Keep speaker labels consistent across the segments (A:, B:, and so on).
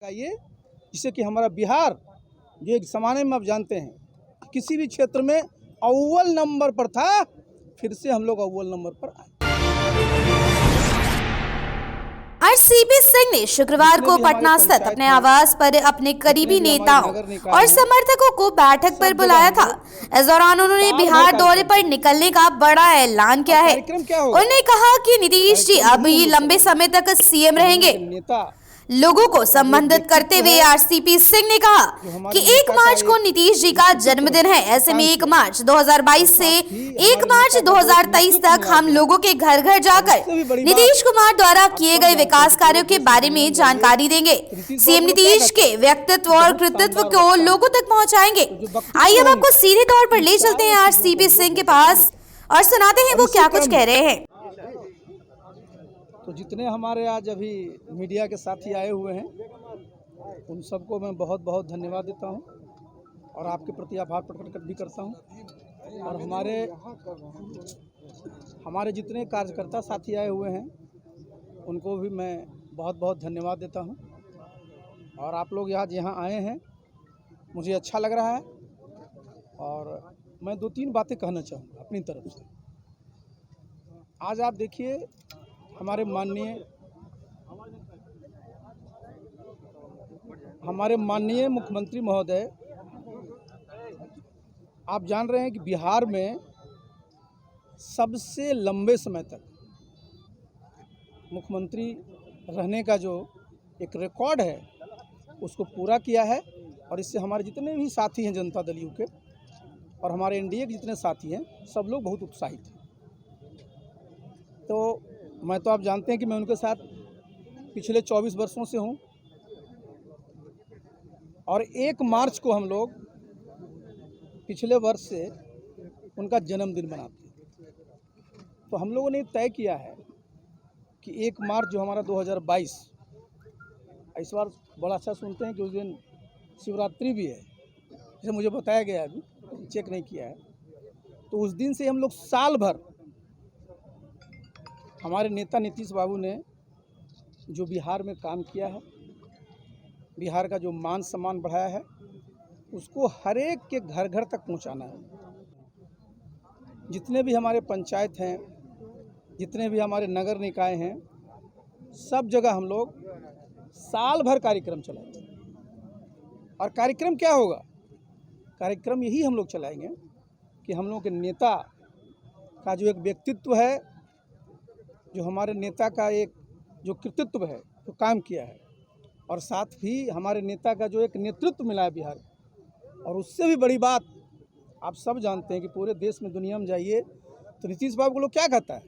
A: ये जिससे कि हमारा बिहार जो एक ज़माने में आप जानते हैं किसी भी क्षेत्र में अव्वल नंबर पर था, फिर से हम लोग अव्वल नंबर पर आए।
B: आरसीपी सिंह ने शुक्रवार को पटना स्थित अपने आवास पर अपने करीबी नेताओं और समर्थकों को बैठक पर बुलाया था। इस दौरान उन्होंने बिहार दौरे पर निकलने का बड़ा ऐलान किया है। उन्होंने कहा कि नीतीश जी अब ये लंबे समय तक सीएम रहेंगे। लोगों को संबोधित करते हुए आरसीपी सिंह ने कहा कि 1 मार्च को नीतीश जी का जन्मदिन है। ऐसे में 1 मार्च 2022 से 1 मार्च 2023 तक हम लोगों के घर घर जाकर नीतीश कुमार द्वारा किए गए विकास कार्यों के बारे में जानकारी देंगे। सीएम नीतीश के व्यक्तित्व और कृतित्व को लोगों तक पहुंचाएंगे। आइए अब आपको सीधे तौर पर ले चलते हैं आरसीपी सिंह के पास और सुनाते हैं वो क्या कुछ कह रहे हैं।
A: तो जितने हमारे आज अभी मीडिया के साथी आए हुए हैं उन सबको मैं बहुत बहुत धन्यवाद देता हूं और आपके प्रति आभार प्रकट भी करता हूं। और हमारे जितने कार्यकर्ता साथी आए हुए हैं उनको भी मैं बहुत बहुत धन्यवाद देता हूं। और आप लोग आज यहाँ आए हैं, मुझे अच्छा लग रहा है और मैं 2-3 बातें कहना चाहूँगा अपनी तरफ से। आज आप देखिए हमारे माननीय मुख्यमंत्री महोदय, आप जान रहे हैं कि बिहार में सबसे लंबे समय तक मुख्यमंत्री रहने का जो एक रिकॉर्ड है उसको पूरा किया है। और इससे हमारे जितने भी साथी हैं जनता दल यू के और हमारे एनडीए के जितने साथी हैं सब लोग बहुत उत्साहित हैं। तो मैं तो आप जानते हैं कि मैं उनके साथ पिछले 24 वर्षों से हूं और 1 मार्च को हम लोग पिछले वर्ष से उनका जन्मदिन मनाते हैं। तो हम लोगों ने तय किया है कि 1 मार्च जो हमारा 2022, इस बार बड़ा अच्छा सुनते हैं कि उस दिन शिवरात्रि भी है, जैसे मुझे बताया गया, अभी चेक नहीं किया है। तो उस दिन से हम लोग साल भर हमारे नेता नीतीश बाबू ने जो बिहार में काम किया है, बिहार का जो मान सम्मान बढ़ाया है, उसको हर एक के घर घर तक पहुंचाना है। जितने भी हमारे पंचायत हैं, जितने भी हमारे नगर निकाय हैं, सब जगह हम लोग साल भर कार्यक्रम चलाएंगे। और कार्यक्रम क्या होगा? कार्यक्रम यही हम लोग चलाएंगे कि हम लोग के नेता का जो एक व्यक्तित्व है, जो हमारे नेता का एक जो कृतित्व है, जो काम किया है, और साथ ही हमारे नेता का जो एक नेतृत्व मिला है बिहार, और उससे भी बड़ी बात आप सब जानते हैं कि पूरे देश में दुनिया में जाइए तो नीतीश बाबू को लोग क्या कहता है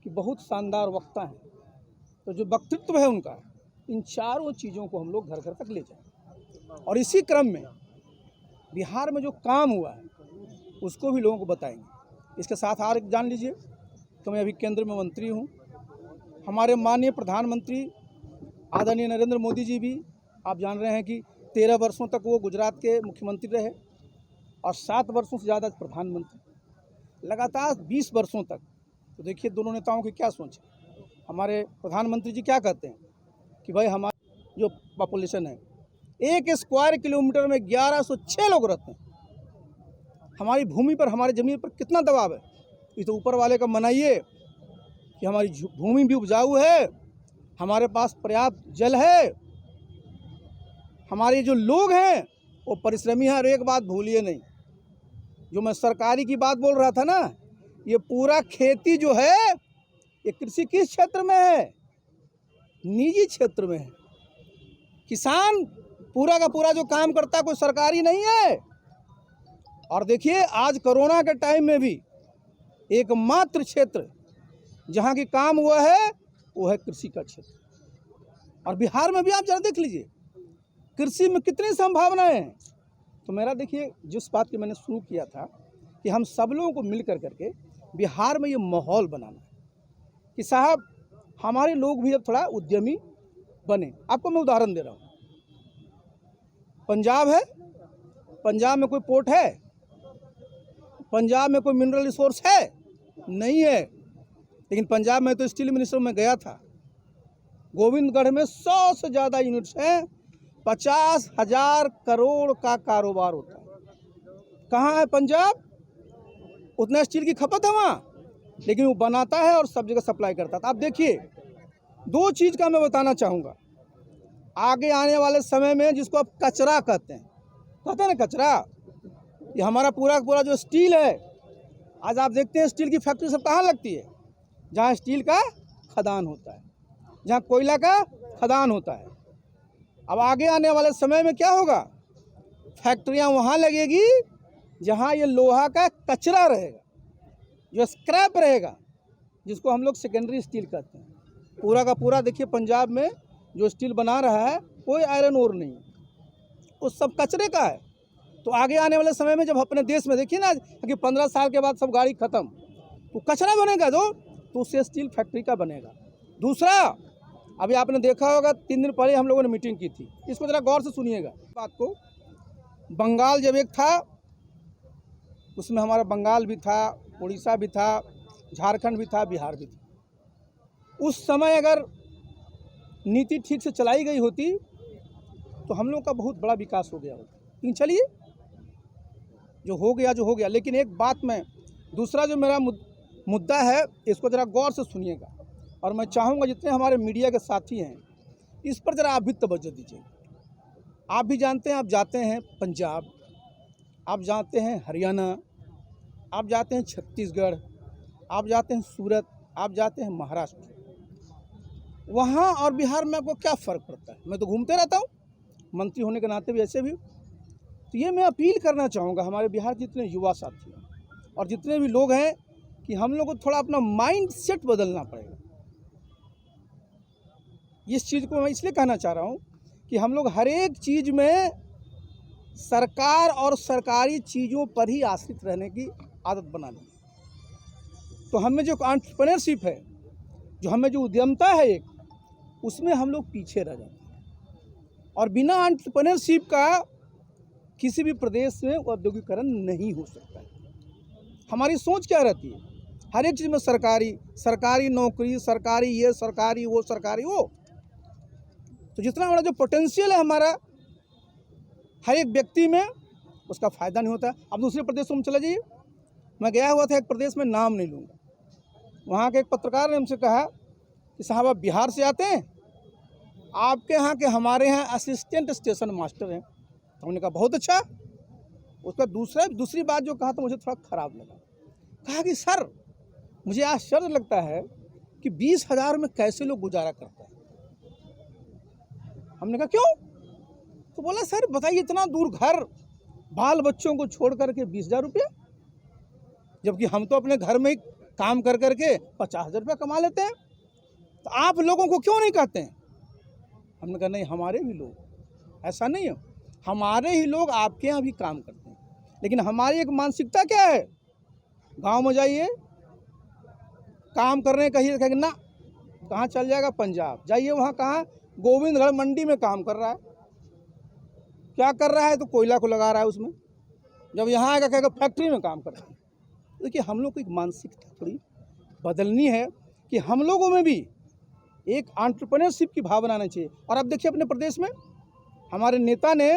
A: कि बहुत शानदार वक्ता हैं। तो जो व्यक्तित्व है उनका, इन चारों चीज़ों को हम लोग घर घर तक ले जाएं। और इसी क्रम में बिहार में जो काम हुआ है उसको भी लोगों को बताएंगे। इसके साथ और एक जान लीजिए तो मैं अभी केंद्र में मंत्री हूँ। हमारे माननीय प्रधानमंत्री आदरणीय नरेंद्र मोदी जी भी आप जान रहे हैं कि 13 वर्षों तक वो गुजरात के मुख्यमंत्री रहे और 7 वर्षों से ज़्यादा प्रधानमंत्री, लगातार 20 वर्षों तक। तो देखिए दोनों नेताओं की क्या सोच है। हमारे प्रधानमंत्री जी क्या कहते हैं कि भाई हमारी जो पॉपुलेशन है 1 स्क्वायर किलोमीटर में 1106 लोग रहते हैं। हमारी भूमि पर, हमारी ज़मीन पर कितना दबाव है, ये तो ऊपर वाले का मनाइए कि हमारी भूमि भी उपजाऊ है, हमारे पास पर्याप्त जल है, हमारे जो लोग हैं वो परिश्रमी हैं। और एक बात भूलिए नहीं, जो मैं सरकारी की बात बोल रहा था ना, ये पूरा खेती जो है ये कृषि किस क्षेत्र में है? निजी क्षेत्र में है। किसान पूरा का पूरा जो काम करता है कोई सरकारी नहीं है। और देखिए आज कोरोना के टाइम में भी एकमात्र क्षेत्र जहाँ की काम हुआ है वो है कृषि का क्षेत्र। और बिहार में भी आप जरा देख लीजिए कृषि में कितनी संभावनाएं हैं। तो मेरा देखिए जिस बात की मैंने शुरू किया था कि हम सब लोगों को मिल करके बिहार में ये माहौल बनाना है कि साहब हमारे लोग भी अब थोड़ा उद्यमी बने। आपको मैं उदाहरण दे रहा हूँ, पंजाब है, पंजाब में कोई पोर्ट है? पंजाब में कोई मिनरल रिसोर्स है? नहीं है। लेकिन पंजाब में तो स्टील मिनिस्टर में गया था, गोविंदगढ़ में 100 से ज़्यादा यूनिट्स हैं 50,000 करोड़ का कारोबार होता है। कहाँ है पंजाब? उतना स्टील की खपत है वहाँ, लेकिन वो बनाता है और सब जगह सप्लाई करता है। आप देखिए, दो चीज़ का मैं बताना चाहूँगा। आगे आने वाले समय में जिसको आप कचरा कहते हैं ना, कचरा, ये हमारा पूरा जो स्टील है, आज आप देखते हैं स्टील की फैक्ट्री सब कहाँ लगती है? जहाँ स्टील का खदान होता है, जहाँ कोयला का खदान होता है। अब आगे आने वाले समय में क्या होगा? फैक्ट्रियाँ वहाँ लगेगी जहाँ ये लोहा का कचरा रहेगा, जो स्क्रैप रहेगा, जिसको हम लोग सेकेंडरी स्टील कहते हैं। पूरा का पूरा देखिए, पंजाब में जो स्टील बना रहा है कोई आयरन ओर नहीं, वो सब कचरे का है। तो आगे आने वाले समय में जब अपने देश में देखिए ना कि 15 साल के बाद सब गाड़ी खत्म, तो कचरा बनेगा तो उससे स्टील फैक्ट्री का बनेगा। दूसरा, अभी आपने देखा होगा 3 दिन पहले हम लोगों ने मीटिंग की थी, इसको ज़रा गौर से सुनिएगा बात को। बंगाल जब एक था, उसमें हमारा बंगाल भी था, उड़ीसा भी था, झारखंड भी था, बिहार भी था। उस समय अगर नीति ठीक से चलाई गई होती तो हम लोग का बहुत बड़ा विकास हो गया होता। लेकिन चलिए, जो हो गया। लेकिन एक बात मैं, दूसरा जो मेरा मुद्दा है, इसको ज़रा गौर से सुनिएगा, और मैं चाहूँगा जितने हमारे मीडिया के साथी हैं, इस पर ज़रा आप भी तवज्जो दीजिए। आप भी जानते हैं, आप जाते हैं पंजाब, आप जाते हैं हरियाणा, आप जाते हैं छत्तीसगढ़, आप जाते हैं सूरत, आप जाते हैं महाराष्ट्र, वहाँ और बिहार में आपको क्या फ़र्क पड़ता है? मैं तो घूमते रहता हूँ, मंत्री होने के नाते भी, ऐसे भी। तो ये मैं अपील करना चाहूँगा हमारे बिहार के जितने युवा साथी हैं और जितने भी लोग हैं कि हम लोग को थोड़ा अपना माइंड सेट बदलना पड़ेगा। इस चीज़ को मैं इसलिए कहना चाह रहा हूँ कि हम लोग हर एक चीज़ में सरकार और सरकारी चीज़ों पर ही आश्रित रहने की आदत बना ली। तो हमें जो एंटरप्रेन्योरशिप है, जो हमें जो उद्यमता है एक, उसमें हम लोग पीछे रह जाते हैं। और बिना एंटरप्रेन्योरशिप का किसी भी प्रदेश में औद्योगिकरण नहीं हो सकता है। हमारी सोच क्या रहती है? हर एक चीज़ में सरकारी नौकरी, सरकारी ये, सरकारी वो, सरकारी वो। तो जितना बड़ा जो पोटेंशियल है हमारा हर एक व्यक्ति में, उसका फ़ायदा नहीं होता। अब दूसरे प्रदेशों में चले जाइए। मैं गया हुआ था एक प्रदेश में, नाम नहीं लूँगा, वहाँ के एक पत्रकार ने हमसे कहा कि साहब आप बिहार से आते हैं, आपके यहाँ के हमारे यहाँ असिस्टेंट स्टेशन मास्टर हैं। तो हमने कहा बहुत अच्छा। उसका दूसरी बात जो कहा तो मुझे थोड़ा ख़राब लगा। कहा कि सर, मुझे आश्चर्य लगता है कि 20,000 में कैसे लोग गुजारा करते हैं। हमने कहा क्यों? तो बोला सर बताइए, इतना दूर घर, बाल बच्चों को छोड़ करके 20,000 रुपया, जबकि हम तो अपने घर में ही काम कर करके 50,000 रुपया कमा लेते हैं। तो आप लोगों को क्यों नहीं कहते हैं? हमने कहा नहीं, हमारे भी लोग, ऐसा नहीं है, हमारे ही लोग आपके यहाँ भी काम करते हैं। लेकिन हमारी एक मानसिकता क्या है? गांव में जाइए, काम करने कहिए, कहेंगे ना, कहाँ चल जाएगा? पंजाब जाइए, वहाँ कहाँ? गोविंदगढ़ मंडी में काम कर रहा है। क्या कर रहा है? तो कोयला को लगा रहा है उसमें। जब यहाँ आएगा कहेगा फैक्ट्री में काम कर रहा है। देखिए, हम लोग को एक मानसिकता थोड़ी बदलनी है कि हम लोगों में भी एक एंटरप्रेन्योरशिप की भावना आना चाहिए। और अब देखिए अपने प्रदेश में हमारे नेता ने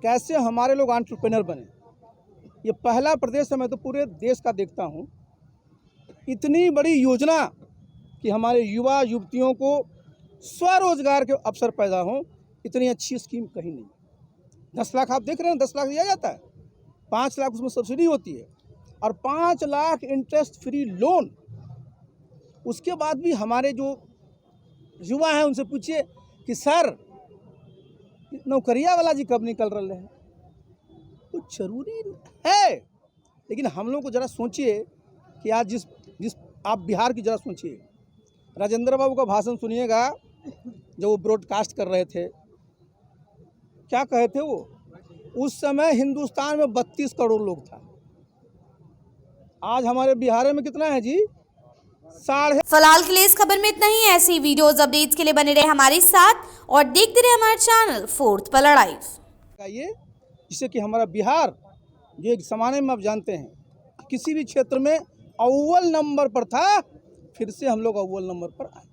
A: कैसे हमारे लोग एंटरप्रेन्योर बने। ये पहला प्रदेश है, मैं तो पूरे देश का देखता हूँ, इतनी बड़ी योजना कि हमारे युवा युवतियों को स्वरोजगार के अवसर पैदा हों, इतनी अच्छी स्कीम कहीं नहीं। 10 लाख आप देख रहे हैं, 10 लाख दिया जाता है, 5 लाख उसमें सब्सिडी होती है, और 5 लाख इंटरेस्ट फ्री लोन। उसके बाद भी हमारे जो युवा हैं उनसे पूछिए कि सर नौकरिया वाला जी कब निकल रहे हैं? तो जरूरी है। लेकिन हम लोग को ज़रा सोचिए कि आज जिस आप बिहार की ज़रा सोचिए, राजेंद्र बाबू का भाषण सुनिएगा जो वो ब्रॉडकास्ट कर रहे थे। क्या कहे थे वो? उस समय हिंदुस्तान में 32 करोड़ लोग था, आज हमारे बिहार में कितना है जी? 3.5।
B: फिलहाल के लिए इस खबर में इतना ही। ऐसी वीडियोस अपडेट्स के लिए बने रहे हमारे साथ और देखते रहे हमारा चैनल फोर्थ पर लड़ाई।
A: ये जिससे कि हमारा बिहार जो एक ज़माने में आप जानते हैं किसी भी क्षेत्र में अव्वल नंबर पर था, फिर से हम लोग अव्वल नंबर पर आए।